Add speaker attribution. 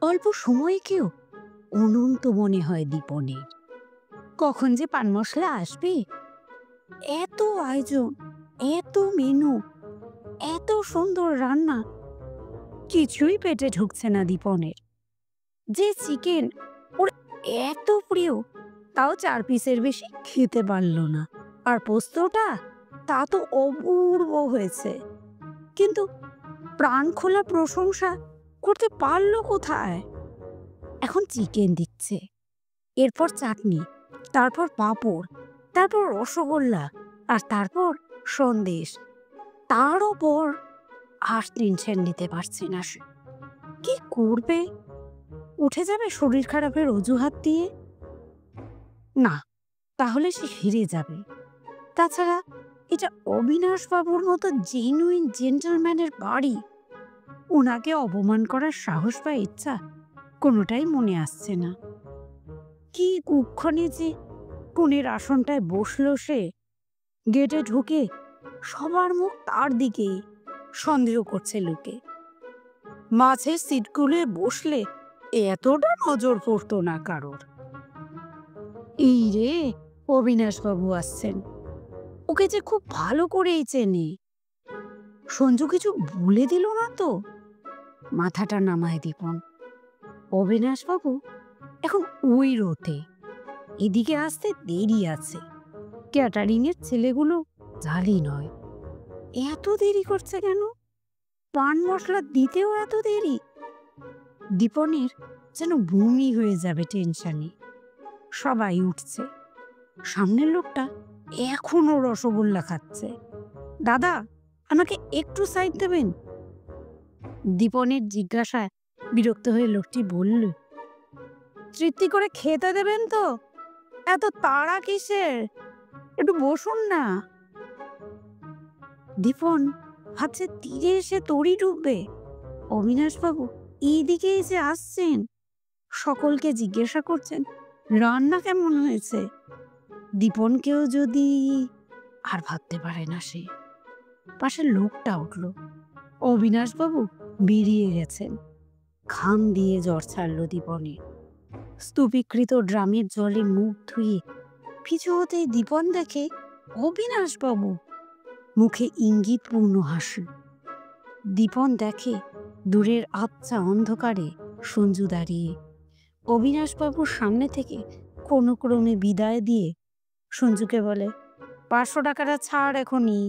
Speaker 1: অল্প সময়কেও অনন্ত মনে হয় দীপনের। কখন যে পান মশলা আসবে? এত আয়োজন, এত মেনু, এত সুন্দর রান্না, কিছুই পেটে ঢুকছে না দীপনের। যে চিকেন ওর এত প্রিয়, তাও 4 পিসের বেশি খেতে পারল না। আর পোস্তটা, তা তো অপূর্ব হয়েছে। কিন্তু প্রাণ খোলা প্রশংসা করতে পারল কোথায়? এখন চিকেন দিচ্ছে, এরপর চাটনি, তারপর পাঁপড়, তারপর রসগোল্লা, আর তারপর সন্দেশ। তার ওপর আর টেনশন নিতে পারছে না সে। কি করবে? উঠে যাবে শরীর খারাপের অজুহাত দিয়ে? না, তাহলে সে হেরে যাবে। তাছাড়া এটা অবিনাশ বাবুর মতো জেনুইন জেন্টলম্যানের বাড়ি। ওনাকে অপমান করার সাহস বা ইচ্ছা কোনোটাই মনে আসছে না। কি কুক্ষণে যে কোণের আসনটায় বসলো সে। গেটে ঢুকে সবার মুখ তার দিকেই, সন্দেহ করছে লোকে। মাঝের সিটগুলোয় বসলে এতটা নজর পড়তো না কারোর। এই রে, অবিনাশবাবু আসছেন। ওকে যে খুব ভালো করেই চেনে। সঞ্জু কিছু বলে দিল না তো? মাথাটা নামায় দীপন। অবিনাশবাবু এখন ওই রোতে, এদিকে আসতে দেরি আছে। ক্যাটারিং এর ছেলেগুলো জালি নয়। এত দেরি করছে কেন? পান মশলা দিতেও এত দেরি? দীপনের যেন বমি হয়ে যাবে টেনশনে। সবাই উঠছে। সামনের লোকটা এখনো রসগোল্লা খাচ্ছে। দাদা, আমাকে একটু সাইড দেবেন? দীপনের জিজ্ঞাসায় বিরক্ত হয়ে লোকটি বলল, তৃপ্তি করে খেতে দেবেন তো? এত তাড়া কিসের? একটু বসুন না। দীপন ভাবছে তীরে এসে তড়ি ডুববে। অবিনাশবাবু এইদিকে এসে আসছেন, সকলকে জিজ্ঞাসা করছেন রান্না কেমন হয়েছে। দীপনকেও যদি... আর ভাবতে পারে না সে। পাশের লোকটা উঠল। অবিনাশবাবু বেরিয়ে গেছেন। ঘাম দিয়ে জ্বর ছাড়ল দীপনে। স্তূপীকৃত ড্রামের জলে মুখ ধুয়ে পিছু হতেই দীপন দেখে অবিনাশবাবু, মুখে ইঙ্গিতপূর্ণ হাসি। দীপন দেখে দূরের আবছা অন্ধকারে সঞ্জু দাঁড়িয়ে। অবিনাশবাবুর সামনে থেকে কোনো ক্রমে বিদায় দিয়ে সঞ্জুকে বলে, 500 টাকাটা ছাড় এখনই।